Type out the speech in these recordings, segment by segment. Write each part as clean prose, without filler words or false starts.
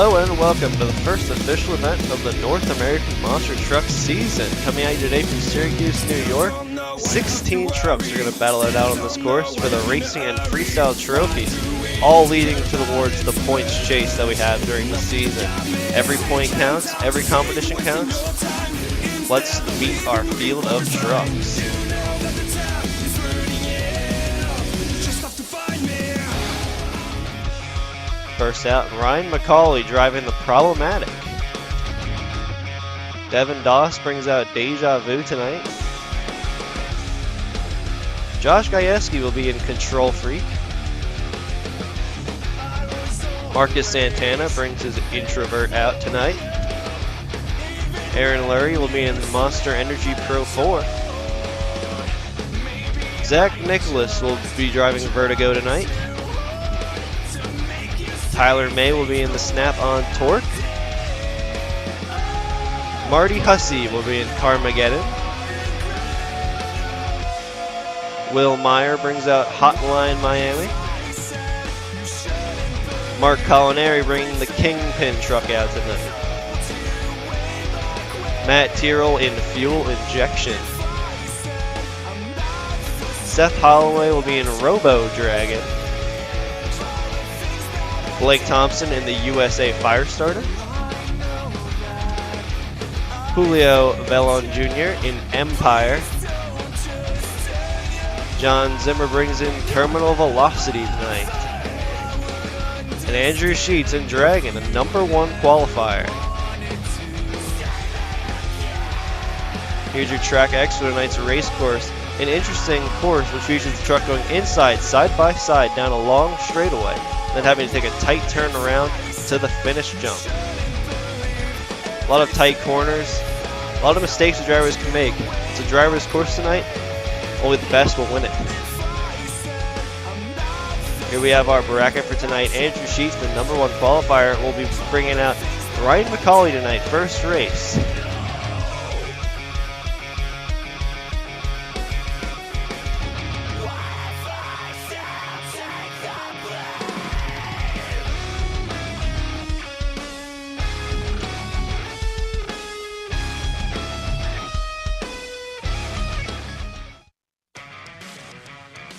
Hello and welcome to the first official event of the North American Monster Truck season. Coming at you today from Syracuse, New York, 16 trucks are going to battle it out on this course for the racing and freestyle trophies, all leading towards the points chase that we have during the season. Every point counts, every competition counts. Let's meet our field of trucks. First out, Ryan McCauley driving the Problematic. Devin Doss brings out Deja Vu tonight. Josh Gajewski will be in Control Freak. Marcus Santana brings his Introvert out tonight. Aaron Lurie will be in Monster Energy Pro 4. Zach Nicholas will be driving Vertigo tonight. Tyler May will be in the Snap-on Torque. Marty Hussey will be in Carmageddon. Will Meyer brings out Hotline Miami. Mark Colineri bringing the Kingpin truck out tonight. Matt Tyrrell in Fuel Injection. Seth Holloway will be in Robo Dragon. Blake Thompson in the USA Firestarter. Julio Velon Jr. in Empire. Jon Zimmer brings in Terminal Velocity tonight. And Andrew Sheets in Dragon, a #1 qualifier. Here's your track X for tonight's race course. An interesting course which features the truck going inside, side by side, down a long straightaway, then having to take a tight turn around to the finish jump. A lot of tight corners, a lot of mistakes the drivers can make. It's a driver's course tonight, only the best will win it. Here we have our bracket for tonight. Andrew Sheets, the #1 qualifier, will be bringing out Ryan McCauley tonight, first race.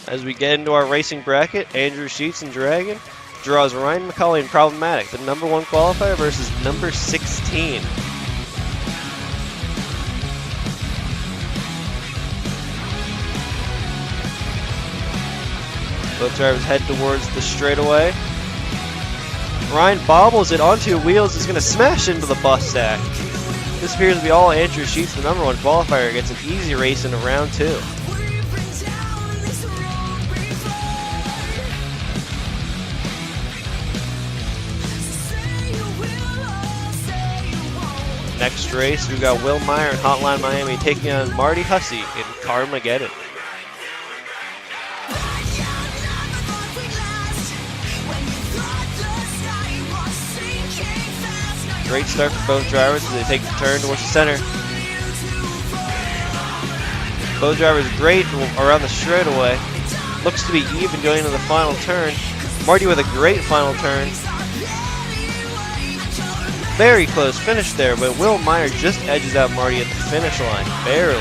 As we get into our racing bracket, Andrew Sheets in Dragon draws Ryan McCauley in Problematic, the #1 qualifier versus number 16. Both drivers head towards the straightaway. Ryan bobbles it onto wheels, is going to smash into the bus stack. This appears to be all Andrew Sheets, the #1 qualifier, gets an easy race in round 2. Next race, we've got Will Meyer and Hotline Miami taking on Marty Hussey in Carmageddon. Great start for both drivers as they take the turn towards the center. Both drivers great around the straightaway. Looks to be even going into the final turn. Marty with a great final turn. Very close finish there, but Will Meyer just edges out Marty at the finish line, barely.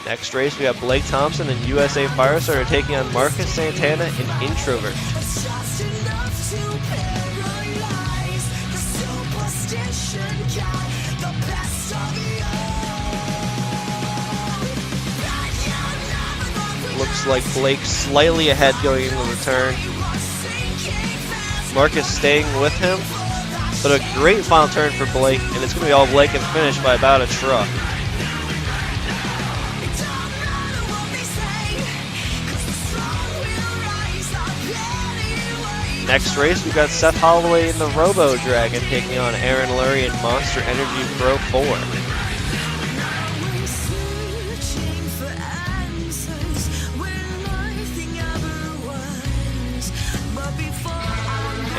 Next race, we got Blake Thompson and USA Firestarter taking on Marcus Santana in Introvert. Looks like Blake slightly ahead going into the turn. Marcus staying with him, but a great final turn for Blake, and it's going to be all Blake and finish by about a truck. Next race, we've got Seth Holloway in the Robo Dragon taking on Aaron Lurie in Monster Energy Pro 4.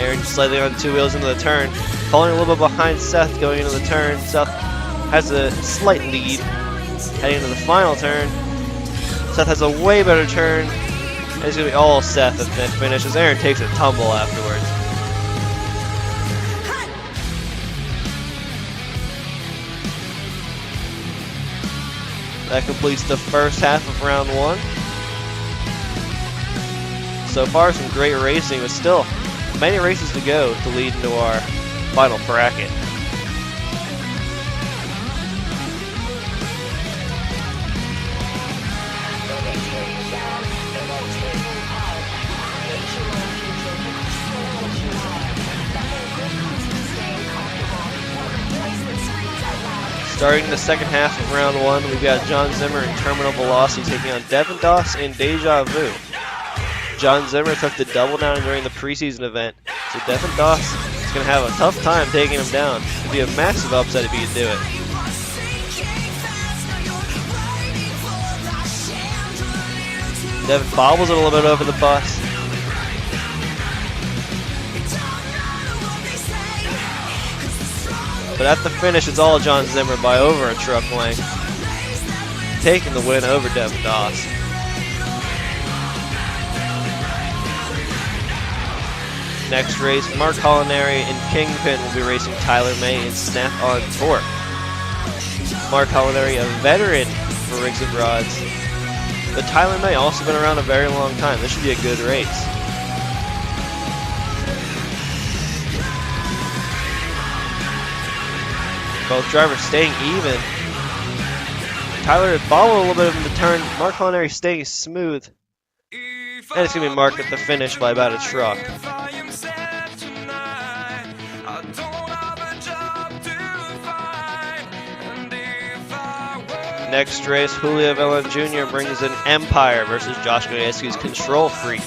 Aaron slightly on two wheels into the turn, falling a little bit behind Seth going into the turn. Seth has a slight lead heading into the final turn. Seth has a way better turn, And it's going to be all Seth at the finish as Aaron takes a tumble afterwards. That completes the first half of round 1. So far, some great racing, but still many races to go to lead into our final bracket. Starting the second half of round 1, we've got Jon Zimmer and Terminal Velocity taking on Devin Doss and Deja Vu. Jon Zimmer took the double down during the preseason event, so Devin Doss is going to have a tough time taking him down. It would be a massive upset if he could do it. Devin bobbles it a little bit over the bus. But at the finish, it's all Jon Zimmer by over a truck length, taking the win over Devin Doss. Next race, Mark Colineri and Kingpin will be racing Tyler May and Snap on Torque. Mark Colineri, a veteran for rigs and rods, but Tyler May also been around a very long time. This should be a good race. Both drivers staying even. Tyler had bobbled a little bit in the turn. Mark Colineri staying smooth. And it's going to be marked at the finish by about a truck. Next race, Julio Velon Jr. brings in Empire versus Josh Goyeski's Control Freak.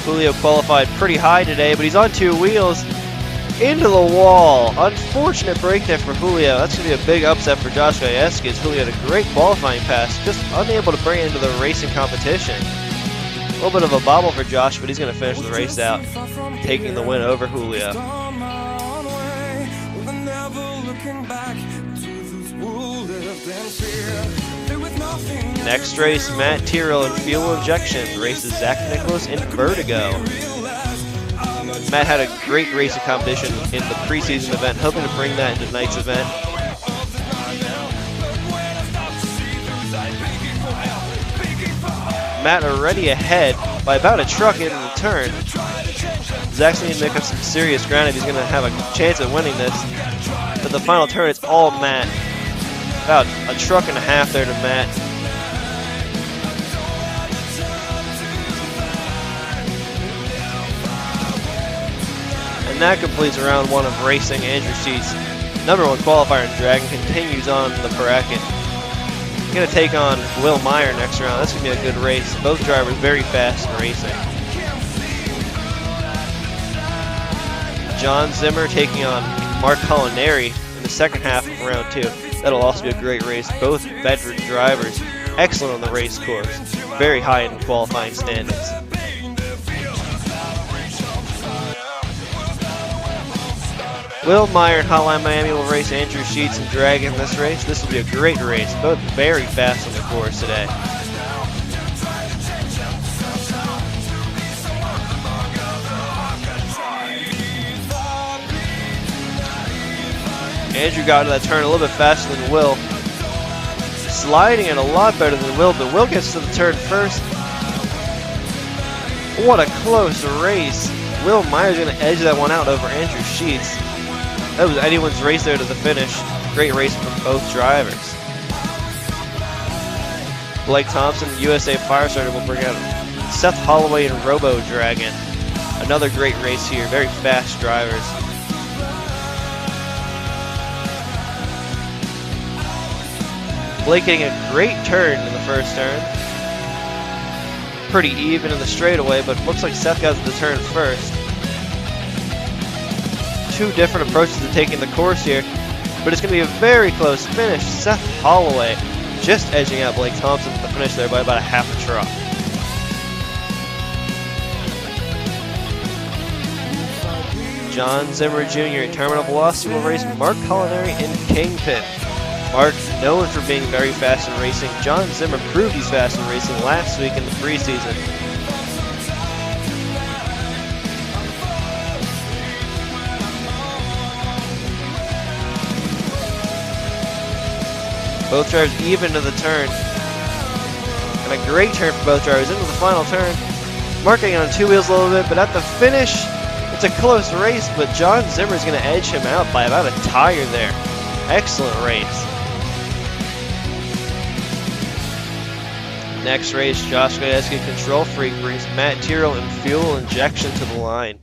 Julio qualified pretty high today, but he's on 2 wheels into the wall. Unfortunate break there for Julio. That's going to be a big upset for Josh Goyeski as Julio had a great qualifying pass, just unable to bring it into the racing competition. A little bit of a bobble for Josh, but he's going to finish the race out, taking the win over Julio. Next race, Matt Tyrrell in Fuel Injection races Zach Nicholas in Vertigo. Matt had a great racing competition in the preseason event, hoping to bring that into tonight's event. Matt already ahead by about a truck into the turn. Zach's going to make up some serious ground if he's going to have a chance at winning this. But the final turn, it's all Matt. About a truck and a half there to Matt. And that completes round 1 of racing. Andrew Sheets, #1 qualifier in Dragon, continues on the bracket. He's going to take on Will Meyer next round. That's going to be a good race. Both drivers very fast in racing. Jon Zimmer taking on Mark Colineri in the second half of round 2. That'll also be a great race. Both veteran drivers, excellent on the race course, very high in qualifying standings. Will Meyer and Hotline Miami will race Andrew Sheets and Dragon in this race. This will be a great race. Both very fast on the course today. Andrew got into that turn a little bit faster than Will. Sliding it a lot better than Will, but Will gets to the turn first. What a close race. Will Meyer's going to edge that one out over Andrew Sheets. That was anyone's race there to the finish. Great race from both drivers. Blake Thompson, USA Firestarter, will bring out Seth Holloway and Robo Dragon. Another great race here. Very fast drivers. Blake getting a great turn in the first turn. Pretty even in the straightaway, but looks like Seth got the turn first. Two different approaches to taking the course here, but it's going to be a very close finish. Seth Holloway just edging out Blake Thompson at the finish there by about a half a truck. Jon Zimmer Jr. in terminal velocity will race Mark Colineri in Kingpin. Mark, known for being very fast in racing, Jon Zimmer proved he's fast in racing last week in the preseason. Both drivers even to the turn. And a great turn for both drivers into the final turn. Mark getting on 2 wheels a little bit, but at the finish, it's a close race, but Jon Zimmer is going to edge him out by about a tire there. Excellent race. Next race, Josh Gajewski, control freak, brings Matt Tyrrell and fuel injection to the line.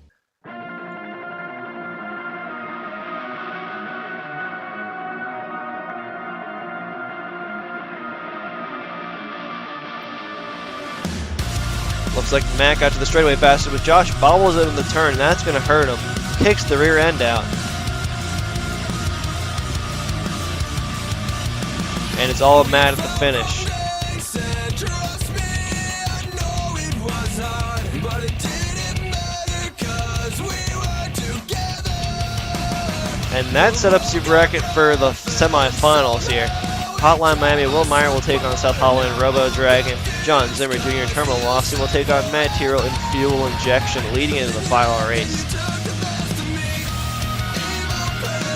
Looks like Matt got to the straightaway faster, but Josh bobbles it in the turn, and that's going to hurt him. Kicks the rear end out. And it's all Matt at the finish. And that set up your bracket for the semifinals here. Hotline Miami, Will Meyer will take on South Holland Robo Dragon. Jon Zimmer Jr. Terminal Velocity will take on Matt Tyrrell in fuel injection, leading into the final race.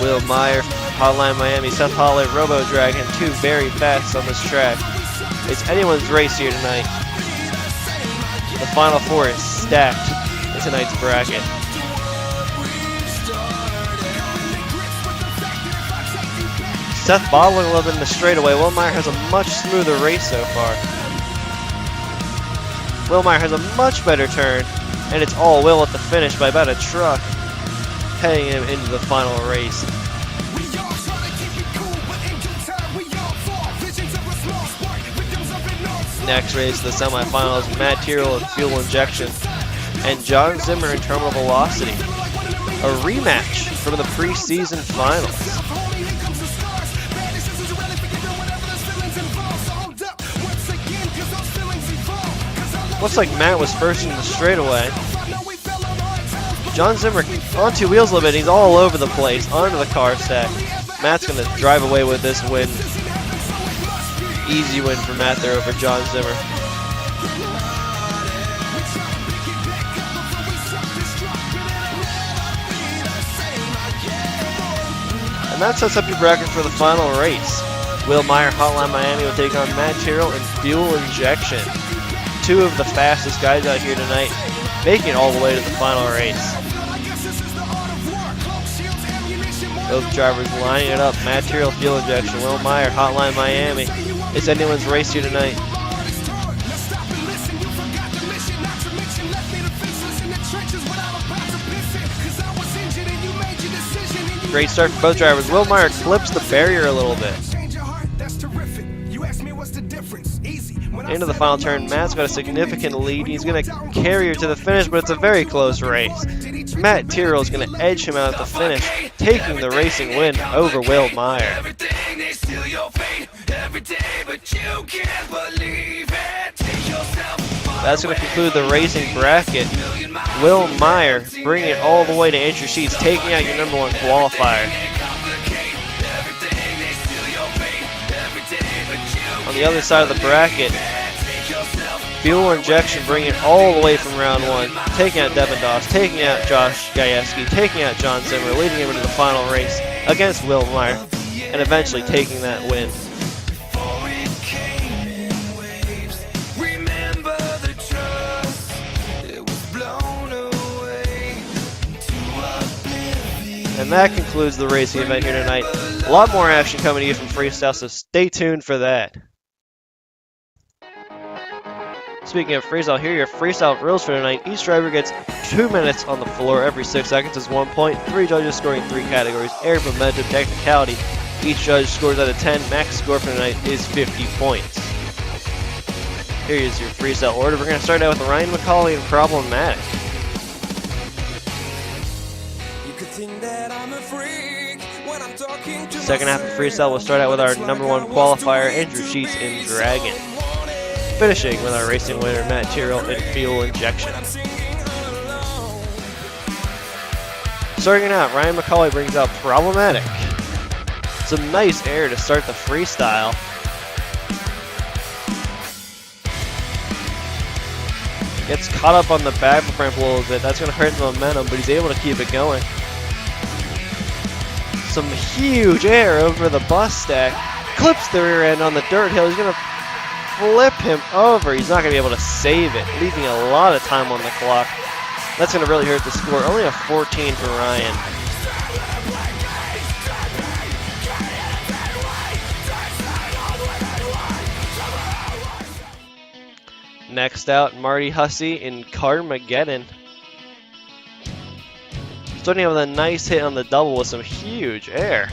Will Meyer, Hotline Miami, South Holland Robo Dragon, 2 very fast on this track. It's anyone's race here tonight. The final 4 is stacked in tonight's bracket. Seth bottling a little bit in the straightaway. Will Meyer has a much smoother race so far. Will Meyer has a much better turn, and it's all Will at the finish by about a truck, heading him into the final race. Next race, the semifinals, Matt Tyrrell in fuel injection, and Jon Zimmer in terminal velocity. A rematch from the preseason finals. Looks like Matt was first in the straightaway. Jon Zimmer on 2 wheels a little bit. He's all over the place, onto the car stack. Matt's going to drive away with this win. Easy win for Matt there over Jon Zimmer. And that sets up your bracket for the final race. Will Meyer, Hotline Miami will take on Matt Tyrrell in fuel injection. 2 of the fastest guys out here tonight, making it all the way to the final race. Both drivers lining it up. Matt Tyrrell, fuel injection. Will Meyer, Hotline Miami. It's anyone's race here tonight. Great start for both drivers. Will Meyer clips the barrier a little bit. Into the final turn, Matt's got a significant lead. He's going to carry her to the finish, but it's a very close race. Matt Tyrrell is going to edge him out at the finish, taking the racing win over Will Meyer. That's going to conclude the racing bracket. Will Meyer bringing it all the way to inch your seats, taking out your #1 qualifier. On the other side of the bracket, fuel injection bringing it all the way from round 1, taking out Devin Doss, taking out Josh Gajewski, taking out Jon Zimmer, leading him into the final race against Will Meyer, and eventually taking that win. And that concludes the racing event here tonight. A lot more action coming to you from Freestyle, so stay tuned for that. Speaking of Freestyle, here are your Freestyle rules for tonight. Each driver gets 2 minutes on the floor. Every 6 seconds is 1 point. 3 judges scoring 3 categories: air, momentum, technicality. Each judge scores out of 10. Max score for tonight is 50 points. Here is your Freestyle order. We're going to start out with Ryan McCauley and Problematic. Second half of Freestyle, we'll start out with our #1 qualifier, Andrew Sheets in Dragon. Finishing with our racing winner, Matt Tyrrell in fuel injection. Starting Starting out, Ryan McCauley brings out Problematic. Some nice air to start the freestyle. Gets caught up on the back ramp a little bit. That's going to hurt the momentum, but he's able to keep it going. Some huge air over the bus stack. Clips the rear end on the dirt hill. He's going to flip him over. He's not going to be able to save it, leaving a lot of time on the clock. That's going to really hurt the score. Only a 14 for Ryan. Next out, Marty Hussey in Carmageddon. Starting out with a nice hit on the double with some huge air.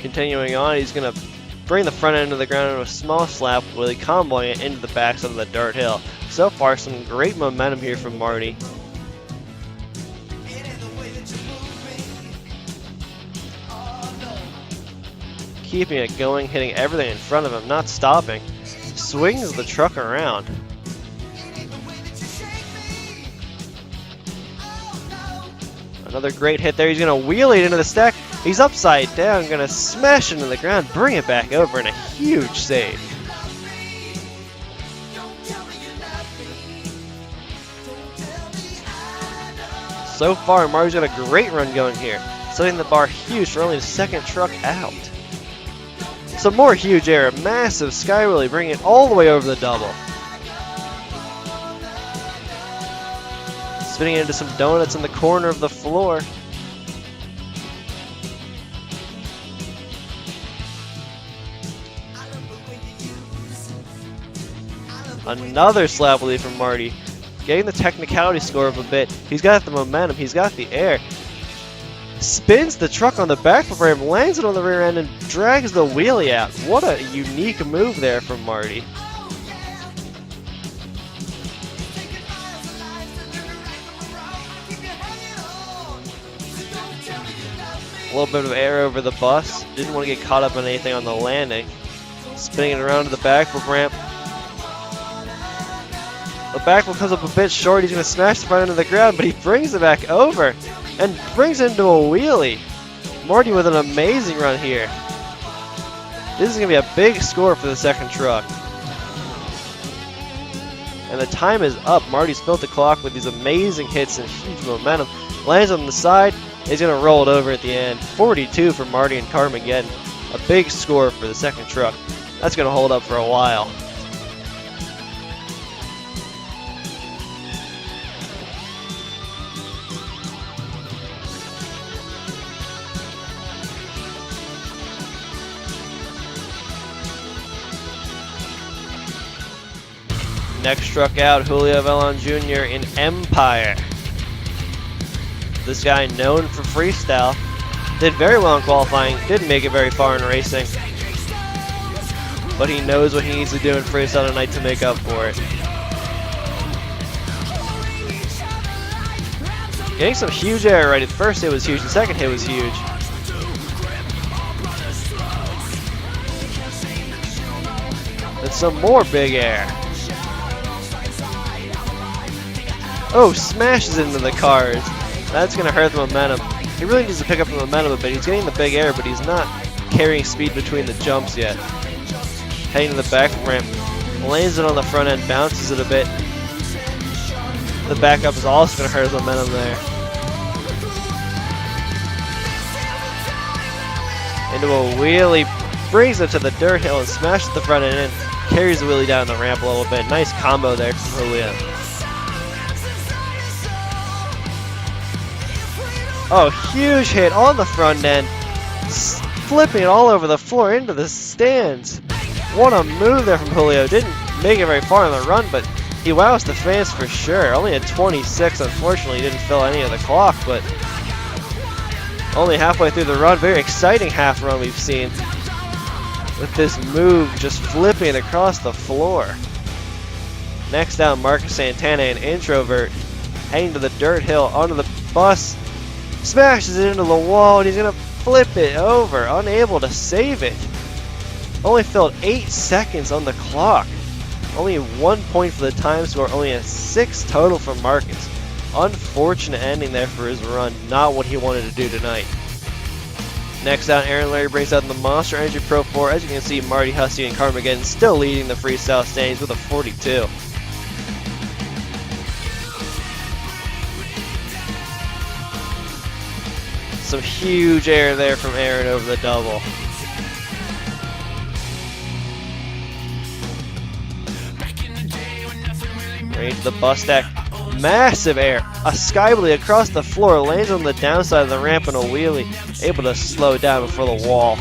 Continuing on, he's going to bring the front end of the ground into a small slap, really comboing it into the backside of the dirt hill. So far, some great momentum here from Marty. Keeping it going, hitting everything in front of him, not stopping. Swings the truck around. Another great hit there. He's going to wheelie it into the stack. He's upside down, going to smash into the ground, bring it back over, and a huge save. So far, Marty's got a great run going here, setting the bar huge for only the second truck out. Some more huge air, a massive sky wheelie, bringing it all the way over the double. Spinning into some donuts in the corner of the floor. Another slap wheelie from Marty. Getting the technicality score of a bit. He's got the momentum, he's got the air. Spins the truck on the back ramp, lands it on the rear end, and drags the wheelie out. What a unique move there from Marty. A little bit of air over the bus. Didn't want to get caught up in anything on the landing. Spinning it around to the backflip ramp. The backflip comes up a bit short. He's going to smash the front end of the ground, but he brings it back over and brings it into a wheelie. Marty with an amazing run here. This is going to be a big score for the second truck. And the time is up. Marty's built the clock with these amazing hits and huge momentum. Lands on the side. He's going to roll it over at the end. 42 for Marty and Carmageddon. A big score for the second truck. That's going to hold up for a while. Next truck out, Julio Velon Jr. in Empire. This guy known for freestyle. Did very well in qualifying, didn't make it very far in racing. But he knows what he needs to do in freestyle tonight to make up for it. Getting some huge air right. The first hit was huge, the second hit was huge. And some more big air. Oh, smashes into the cars. That's going to hurt the momentum. He really needs to pick up the momentum a bit. He's getting the big air, but he's not carrying speed between the jumps yet. Heading to the back ramp. Lands it on the front end, bounces it a bit. The backup is also going to hurt his momentum there. Into a wheelie. Brings it to the dirt hill and smashes the front end in. Carries the wheelie down the ramp a little bit. Nice combo there from Julio. Oh, huge hit on the front end. Flipping it all over the floor into the stands. What a move there from Julio. Didn't make it very far on the run, but he wows the fans for sure. Only at 26, unfortunately, he didn't fill any of the clock, but only halfway through the run. Very exciting half run we've seen with this move just flipping it across the floor. Next out, Marcus Santana, an introvert, heading to the dirt hill onto the bus. Smashes it into the wall, and he's going to flip it over, unable to save it. Only filled 8 seconds on the clock. Only 1 point for the time score, only a 6 total for Marcus. Unfortunate ending there for his run, not what he wanted to do tonight. Next out, Aaron Lurie brings out the Monster Energy Pro 4. As you can see, Marty Hussey and Carmageddon still leading the freestyle standings with a 42. Some huge air there from Aaron over the double. Right to the bus stack. Massive air. A sky blade across the floor. Lands on the downside of the ramp in a wheelie. Able to slow down before the wall.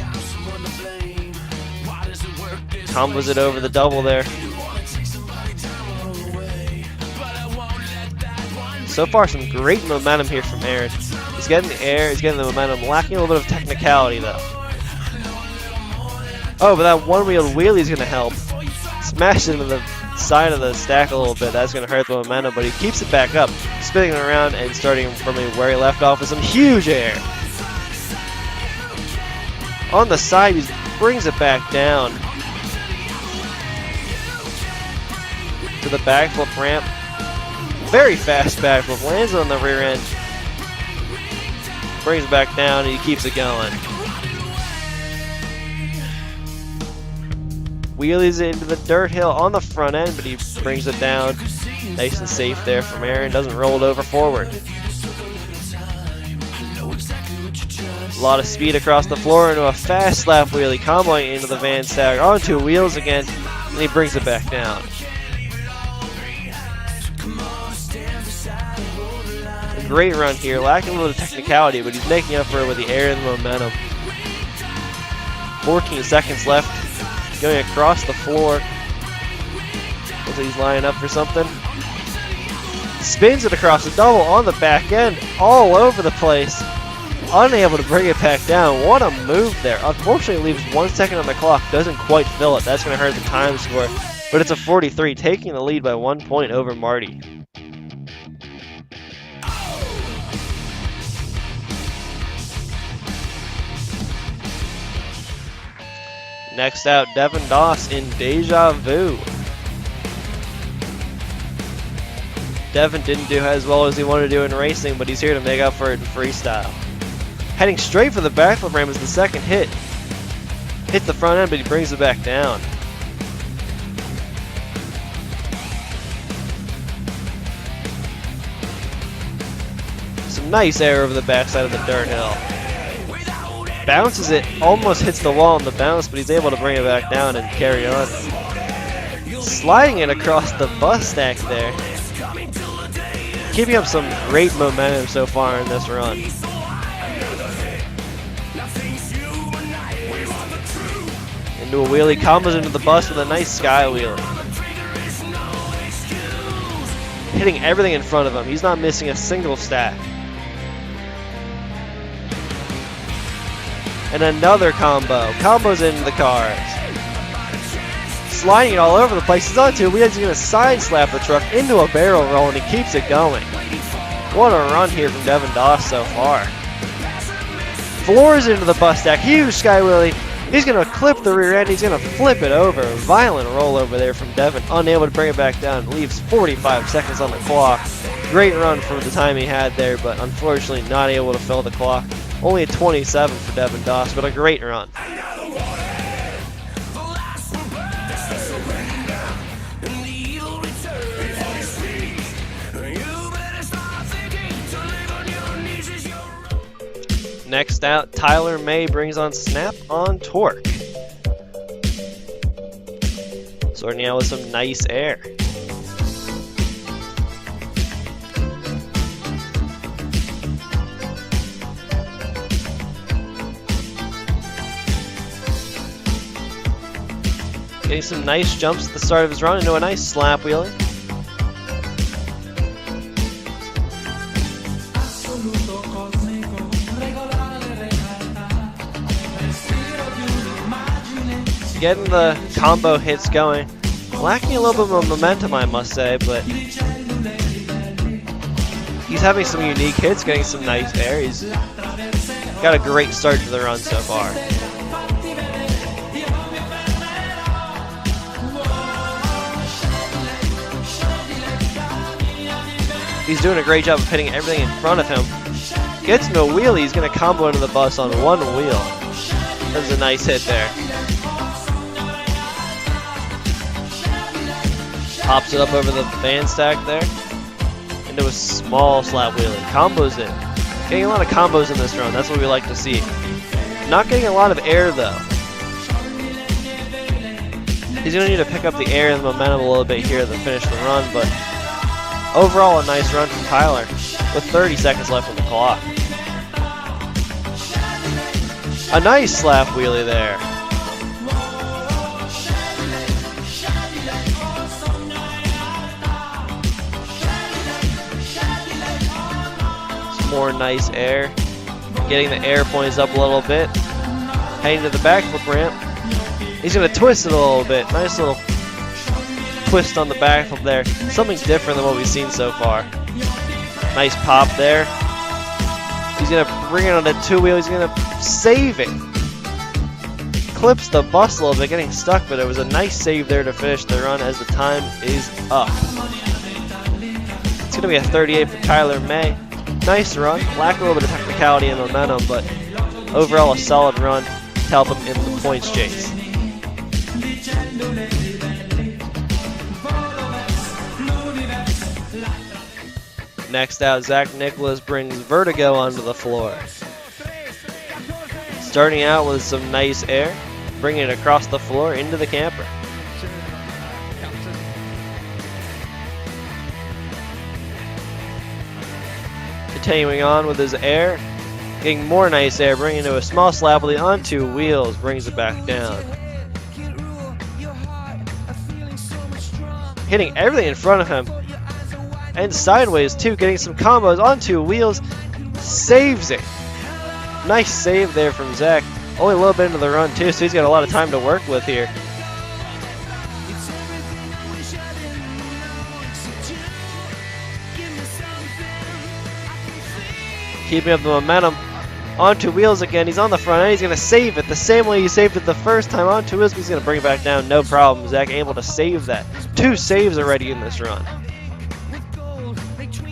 Combos it over the double there. So far, some great momentum here from Aaron. He's getting the air, he's getting the momentum. Lacking a little bit of technicality, though. Oh, but that one-wheeled wheelie is going to help. Smash it into the side of the stack a little bit. That's going to hurt the momentum, but he keeps it back up, spinning it around and starting from where he left off with some huge air. On the side, he brings it back down to the backflip ramp. Very fast backflip, lands on the rear end, brings it back down, and he keeps it going. Wheelies it into the dirt hill on the front end, but he brings it down. Nice and safe there from Aaron. Doesn't roll it over forward. A lot of speed across the floor into a fast slap wheelie, comboing into the van stagger, onto wheels again, and he brings it back down. A great run here, lacking a little technicality, but he's making up for it with the air and the momentum. 14 seconds left. Going across the floor. Looks like he's lining up for something. Spins it across the double on the back end, all over the place. Unable to bring it back down. What a move there. Unfortunately, leaves 1 second on the clock. Doesn't quite fill it. That's going to hurt the time score. But it's a 43, taking the lead by 1 point over Marty. Next out, Devin Doss in Deja Vu. Devin didn't do as well as he wanted to do in racing, but he's here to make up for it in freestyle. Heading straight for the backflip ramp is the second hit. Hits the front end, but he brings it back down. Some nice air over the backside of the dirt hill. Bounces it, almost hits the wall on the bounce, but he's able to bring it back down and carry on. Sliding it across the bus stack there. Keeping up some great momentum so far in this run. Into a wheelie, combos into the bus with a nice sky wheelie. Hitting everything in front of him. He's not missing a single stack. And another combo. Combos into the cars. Sliding it all over the place. He's onto it. He's going to side slap the truck into a barrel roll, and he keeps it going. What a run here from Devin Doss so far. Floors into the bus stack. Huge sky wheelie. He's going to clip the rear end. He's going to flip it over. Violent roll over there from Devin. Unable to bring it back down. Leaves 45 seconds on the clock. Great run for the time he had there, but unfortunately not able to fill the clock. Only a 27 for Devin Doss, but a great run. Next out, Tyler May brings on Snap on Torque. Sorting out with some nice air. Getting some nice jumps at the start of his run into a nice slap wheelie. Getting the combo hits going. Lacking a little bit of momentum, I must say, but he's having some unique hits, getting some nice air. He's got a great start to the run so far. He's doing a great job of hitting everything in front of him. Gets into a wheelie. He's going to combo into the bus on one wheel. That's a nice hit there. Pops it up over the van stack there. Into a small slap wheelie. Combos in. Getting a lot of combos in this run. That's what we like to see. Not getting a lot of air though. He's going to need to pick up the air and the momentum a little bit here to finish the run, but overall a nice run from Tyler with 30 seconds left on the clock. A nice slap wheelie there. Some more nice air. Getting the air points up a little bit. Heading to the backflip ramp. He's going to twist it a little bit. Nice little twist on the backflip there. Something different than what we've seen so far. Nice pop there. He's going to bring it on a two wheel. He's going to save it. Clips the bus a little bit, getting stuck, but it was a nice save there to finish the run as the time is up. It's going to be a 38 for Tyler May. Nice run. Lacked a little bit of technicality and momentum, but overall a solid run to help him in the points chase. Next out, Zach Nicholas brings Vertigo onto the floor. Starting out with some nice air, bringing it across the floor into the camper. Continuing on with his air, getting more nice air, bringing it to a small slap wheelie on two wheels, brings it back down. Hitting everything in front of him. And sideways too, getting some combos on two wheels, saves it. Nice save there from Zach. Only a little bit into the run too, so he's got a lot of time to work with here. Keeping up the momentum. On two wheels again, he's on the front end, he's going to save it the same way he saved it the first time on two wheels. He's going to bring it back down, no problem. Zach able to save that. 2 saves already in this run.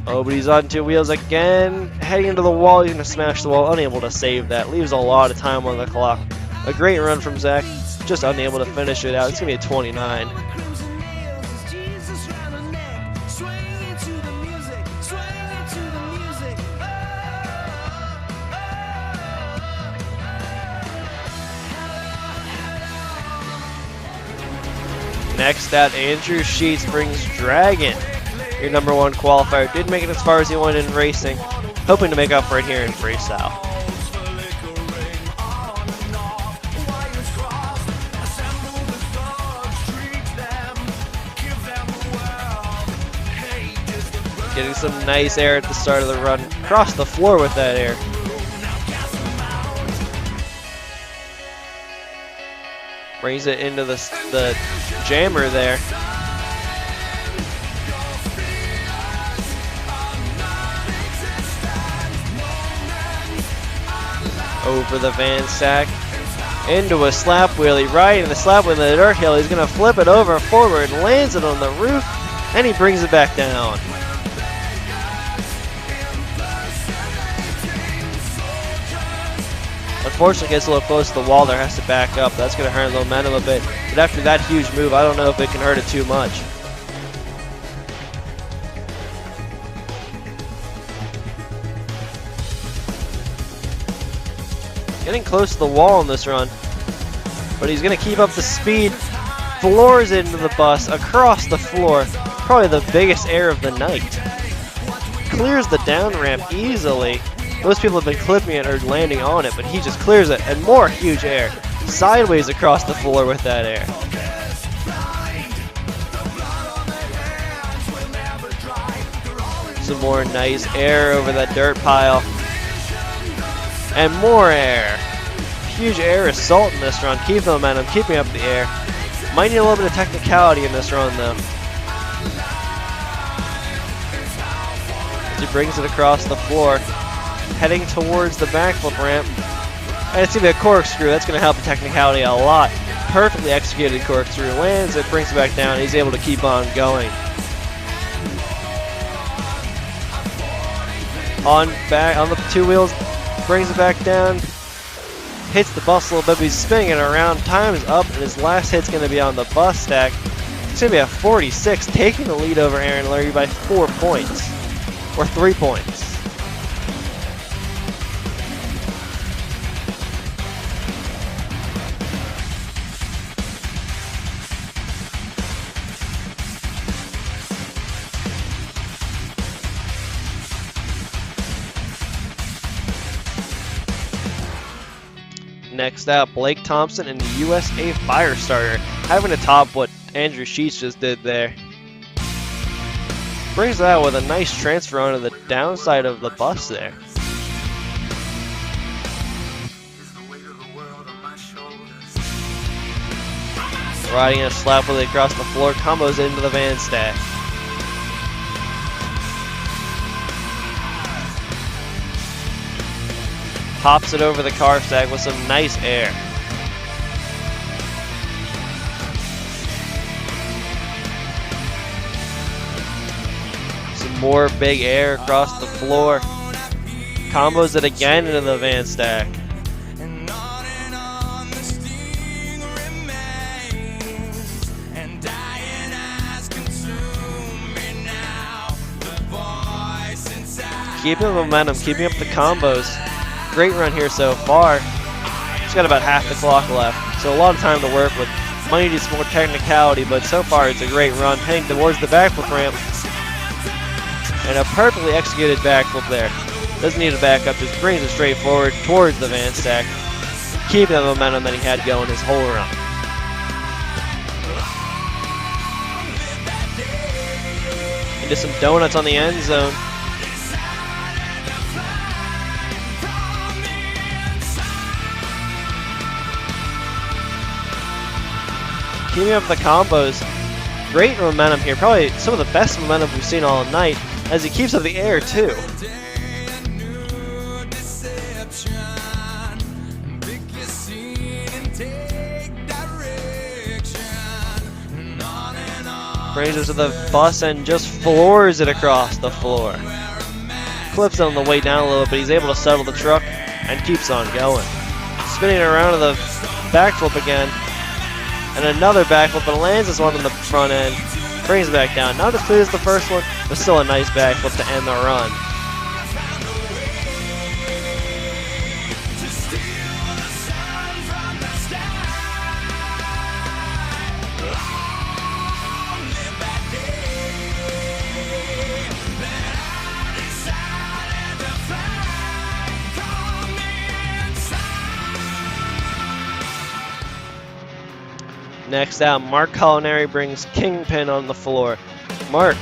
Oh, but he's on two wheels again. Heading into the wall, he's going to smash the wall. Unable to save that. Leaves a lot of time on the clock. A great run from Zach. Just unable to finish it out. It's going to be a 29. Next out, Andrew Sheets brings Dragon. Your number 1 qualifier. Didn't make it as far as he wanted in racing. Hoping to make up for it here in freestyle. Getting some nice air at the start of the run. Across the floor with that air. Brings it into the jammer there. Over the van stack, into a slap wheelie, right in the slap wheelie in the dirt hill. He's going to flip it over forward, lands it on the roof, and he brings it back down. Unfortunately, gets a little close to the wall there, has to back up. That's going to hurt the momentum a bit. But after that huge move, I don't know if it can hurt it too much. Getting close to the wall in this run, but he's going to keep up the speed. Floors into the bus, across the floor. Probably the biggest air of the night. Clears the down ramp easily. Most people have been clipping it or landing on it, but he just clears it, and more huge air. Sideways across the floor with that air. Some more nice air over that dirt pile. And more air. Huge air assault in this run. Keep the momentum, keeping up the air. Might need a little bit of technicality in this run though. As he brings it across the floor, heading towards the backflip ramp. And it's going to be a corkscrew. That's going to help the technicality a lot. Perfectly executed corkscrew. Lands it, brings it back down. He's able to keep on going. on the two wheels, brings it back down, hits the bus a little bit, but he's spinning it around. Time is up, and his last hit's going to be on the bus stack. It's going to be a 46, taking the lead over Aaron Lurie by 4 points, or 3 points. Next out, Blake Thompson and the USA Firestarter, having to top what Andrew Sheets just did there. Brings it out with a nice transfer onto the downside of the bus there. Riding a slap wheelie across the floor, combos into the van stack. Pops it over the car stack with some nice air. Some more big air across the floor. Combos it again into the van stack. Keeping the momentum, keeping up the combos. Great run here so far. He's got about half the clock left, so a lot of time to work with. Might need some more technicality, but so far it's a great run. Heading towards the backflip ramp. And a perfectly executed backflip there. Doesn't need a backup, just brings it straight forward towards the van stack. Keeping the momentum that he had going his whole run. Into some donuts on the end zone. Keeping up the combos. Great momentum here. Probably some of the best momentum we've seen all night as he keeps up the air too. Brings it to the bus and just floors it across the floor. Clips it on the way down a little bit. He's able to settle the truck and keeps on going. Spinning around to the backflip again. And another backflip, but lands this one on the front end. Brings it back down. Not as clean as the first one, but still a nice backflip to end the run. Next out, Mark Colineri brings Kingpin on the floor. Mark,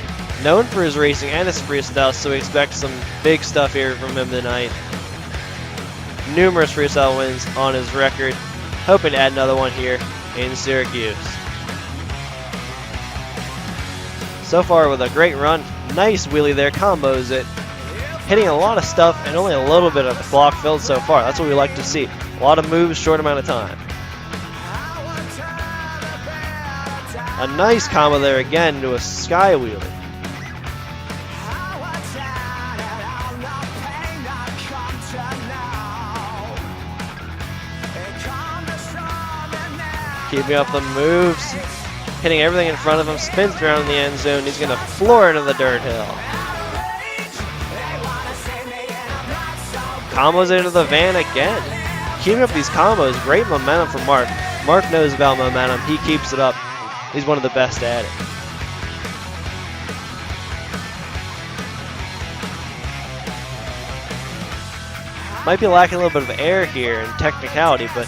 known for his racing and his freestyle, so we expect some big stuff here from him tonight. Numerous freestyle wins on his record. Hoping to add another one here in Syracuse. So far with a great run. Nice wheelie there, combos it. Hitting a lot of stuff and only a little bit of the clock filled so far. That's what we like to see. A lot of moves, short amount of time. A nice combo there again to a sky wheelie. Keeping up the moves, hitting everything in front of him, spins around in the end zone. He's going to floor into the dirt hill. Combos into the van again. Keeping up these combos, great momentum from Mark. Mark knows about momentum, he keeps it up. He's one of the best at it. Might be lacking a little bit of air here and technicality, but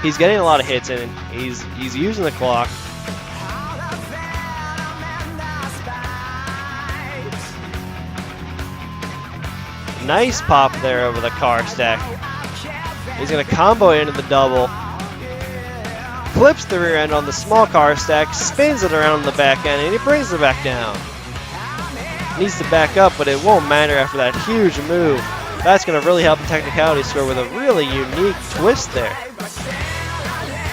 he's getting a lot of hits in. He's using the clock. Nice pop there over the car stack. He's going to combo into the double. Clips the rear end on the small car stack, spins it around the back end, and he brings it back down. Needs to back up, but it won't matter after that huge move. That's going to really help the technicality score with a really unique twist there.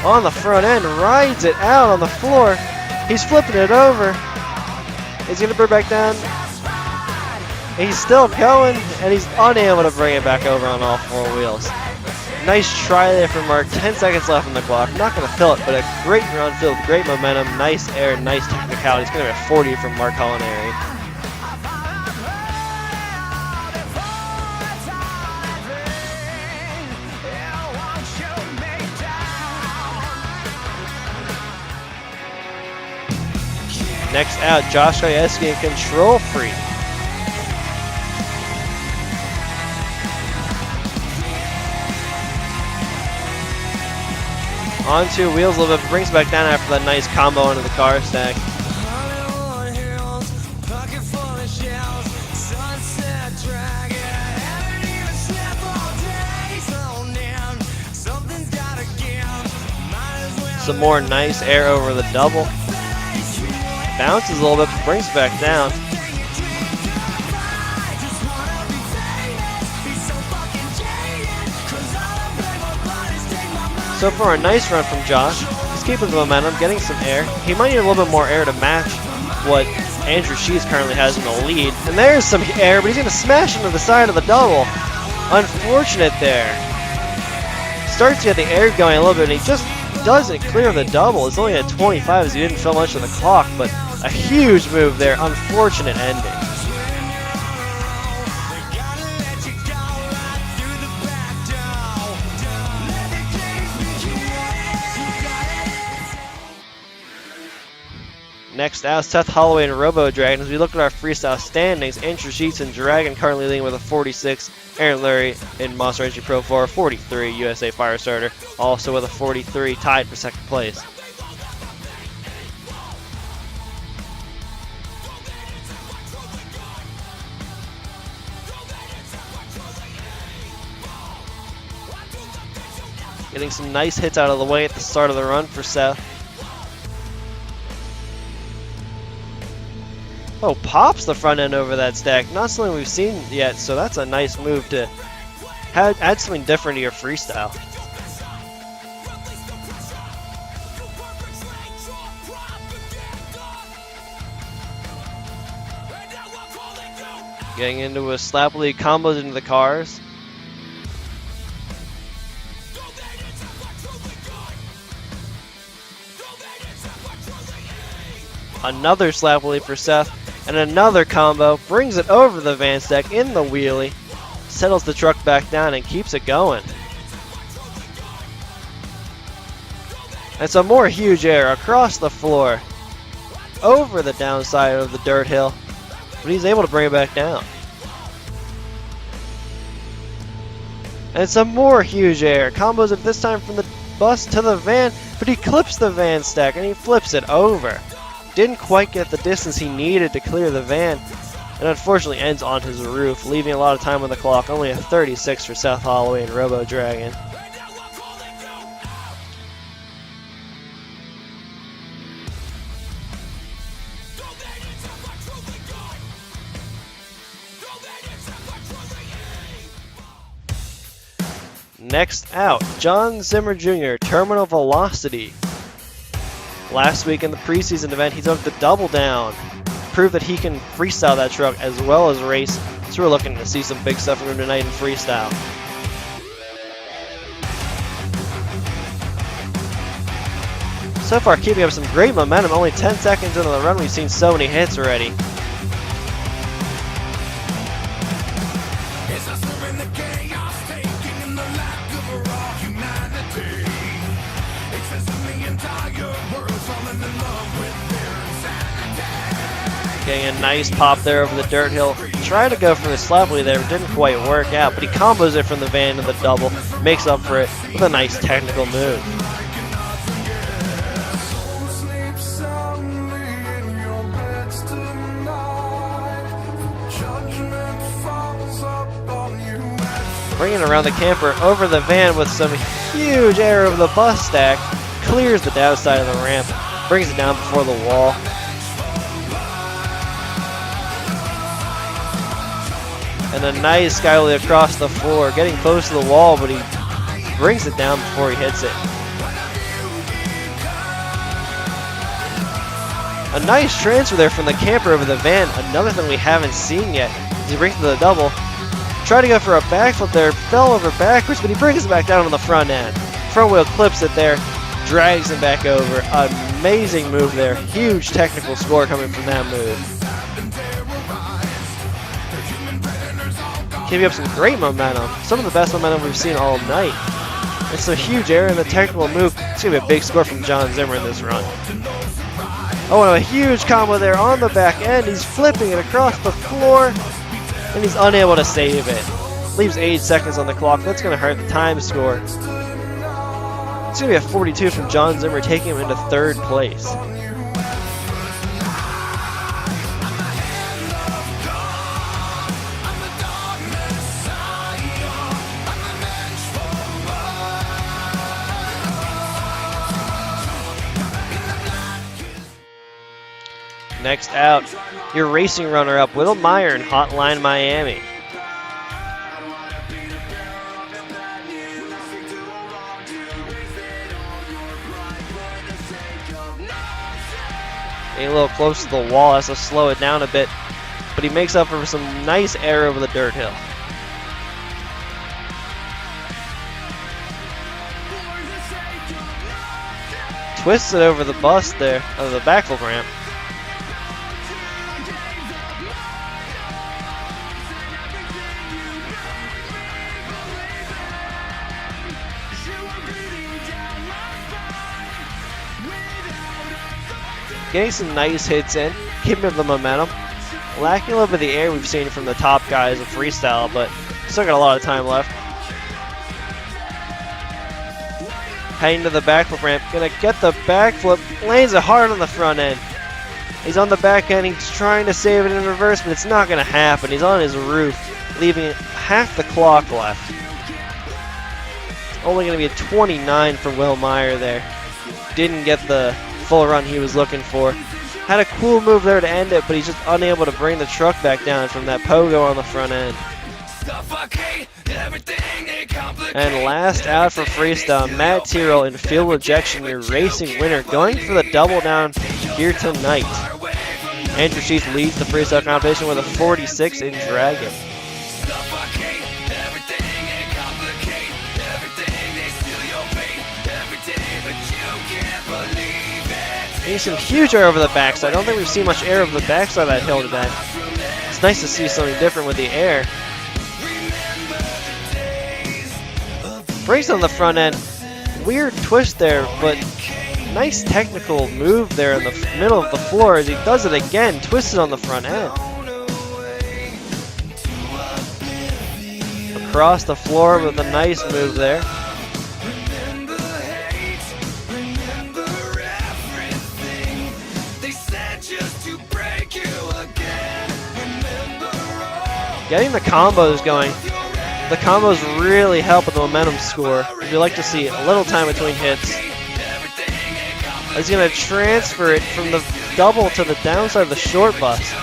On the front end, rides it out on the floor. He's flipping it over. He's going to bring it back down. He's still going, and he's unable to bring it back over on all four wheels. Nice try there from Mark. 10 seconds left on the clock. Not going to fill it, but a great run filled, great momentum, nice air, nice technicality. It's going to be a 40 from Mark Colineri. Next out, Josh Gajewski and Control Freak. On two wheels a little bit, brings back down after that nice combo into the car stack. Some more nice air over the double. Bounces a little bit, brings it back down. So far, a nice run from Josh. He's keeping the momentum, getting some air. He might need a little bit more air to match what Andrew Shees currently has in the lead. And there's some air, but he's going to smash into the side of the double. Unfortunate there. Starts to get the air going a little bit, and he just doesn't clear the double. It's only at 25 as he didn't fill much of the clock, but a huge move there. Unfortunate ending. Next out, Seth Holloway and Robo Dragon. As we look at our freestyle standings, Andrew Sheets and Dragon currently leading with a 46. Aaron Lurie in Monster Energy Pro 4, 43. USA Firestarter also with a 43, tied for second place. Getting some nice hits out of the way at the start of the run for Seth. Oh, pops the front end over that stack. Not something we've seen yet, so that's a nice move to add something different to your freestyle. Getting into a slap lead, combos into the cars. Another slap lead for Seth, and another combo, brings it over the van stack in the wheelie, settles the truck back down and keeps it going. And some more huge air across the floor, over the downside of the dirt hill, but he's able to bring it back down. And some more huge air, combos it this time from the bus to the van, but he clips the van stack and he flips it over. Didn't quite get the distance he needed to clear the van, and unfortunately ends on his roof, leaving a lot of time on the clock. Only a 36 for Seth Holloway and Robo Dragon. Next out, Jon Zimmer Jr., Terminal Velocity. Last week in the preseason event, he took the double down, proved that he can freestyle that truck as well as race. So we're looking to see some big stuff from him tonight in freestyle. So far, keeping up some great momentum. Only 10 seconds into the run, we've seen so many hits already. Getting a nice pop there over the dirt hill. Tried to go for the slap lead there, didn't quite work out, but he combos it from the van to the double, makes up for it with a nice technical move. Bringing around the camper over the van with some huge air over the bus stack, clears the downside of the ramp, brings it down before the wall. And a nice skyway across the floor, getting close to the wall, but he brings it down before he hits it. A nice transfer there from the camper over the van, another thing we haven't seen yet. He brings it to the double. Tried to go for a backflip there, fell over backwards, but he brings it back down on the front end. Front wheel clips it there, drags him back over. Amazing move there. Huge technical score coming from that move. Giving up some great momentum. Some of the best momentum we've seen all night. It's a huge error in the technical move. It's going to be a big score from Jon Zimmer in this run. Oh, and a huge combo there on the back end. He's flipping it across the floor, and he's unable to save it. Leaves 8 seconds on the clock. That's going to hurt the time score. It's going to be a 42 from Jon Zimmer, taking him into 3rd place. Next out, your racing runner-up, Meyer in Hotline Miami. Getting a little close to the wall, has to slow it down a bit, but he makes up for some nice air over the dirt hill. Twists it over the bust there, the backflip ramp. Getting some nice hits in, keeping up the momentum. Lacking a little bit of the air we've seen from the top guys of Freestyle, but still got a lot of time left. Heading to the backflip ramp, gonna get the backflip, lands it hard on the front end. He's on the back end, he's trying to save it in reverse, but it's not gonna happen. He's on his roof, leaving half the clock left. Only gonna be a 29 for Meyer there. Didn't get the full run he was looking for. Had a cool move there to end it, but he's just unable to bring the truck back down from that pogo on the front end. And last out for Freestyle, Matt Tyrrell in field ejection, your racing winner, going for the double down here tonight. Andrew Sheets leads the Freestyle competition with a 46 in Dragon. Getting some huge air over the backside. I don't think we've seen much air over the backside of that hill today. It's nice to see something different with the air. Breaks on the front end. Weird twist there, but nice technical move there in the middle of the floor as he does it again, twisted on the front end. Across the floor with a nice move there. Getting the combos going. The combos really help with the momentum score. We like to see a little time between hits. He's going to transfer it from the double to the downside of the short bust.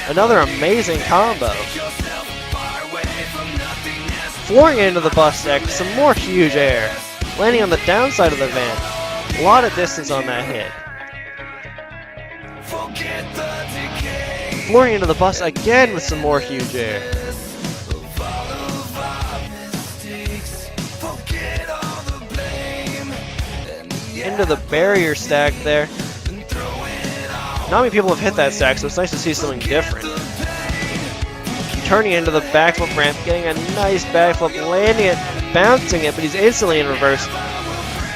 Another amazing combo. Flooring it into the bust deck, some more huge air. Landing on the downside of the van. A lot of distance on that hit. Flooring into the bust again with some more huge air. Into the barrier stack there. Not many people have hit that stack, so it's nice to see something different. Turning into the backflip ramp, getting a nice backflip, landing it, bouncing it, but he's instantly in reverse.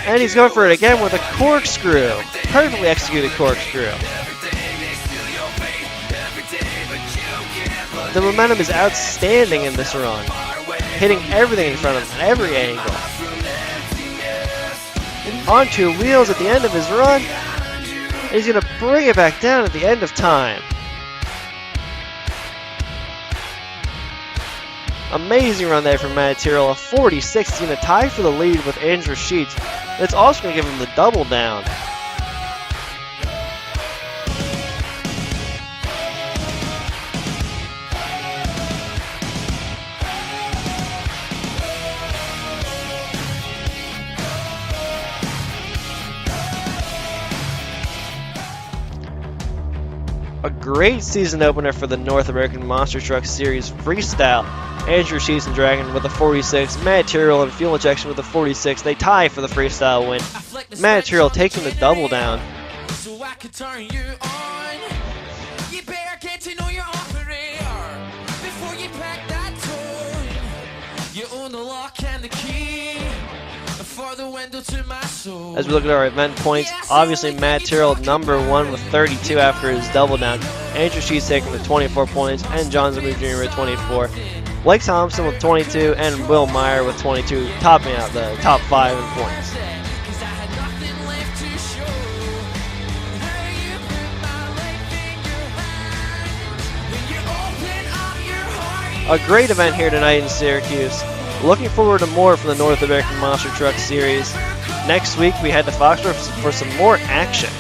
And he's going for it again with a corkscrew. Perfectly executed corkscrew. The momentum is outstanding in this run. Hitting everything in front of him, at every angle. On 2 wheels at the end of his run. And he's going to bring it back down at the end of time. Amazing run there from Matt Tyrrell. A 46. He's going to tie for the lead with Andrew Sheets. That's also going to give him the double down. A great season opener for the North American Monster Truck Series Freestyle. Andrew Sheets and Dragon with a 46, Matt Tyrrell and Fuel Injection with a 46. They tie for the freestyle win. Matt Tyrrell taking the double down. So I can turn you on. You better get to know your operator before you pack that toy. You own the lock and the key for the window to my soul. As we look at our event points, obviously Matt Tyrrell #1 with 32 after his double down. Andrew Sheets taking with 24 points, and Jon Zimmer Jr. with 24. Blake Thompson with 22, and Will Meyer with 22, topping out the top 5 in points. A great event here tonight in Syracuse. Looking forward to more from the North American Monster Truck Series. Next week we head to Foxborough for some more action.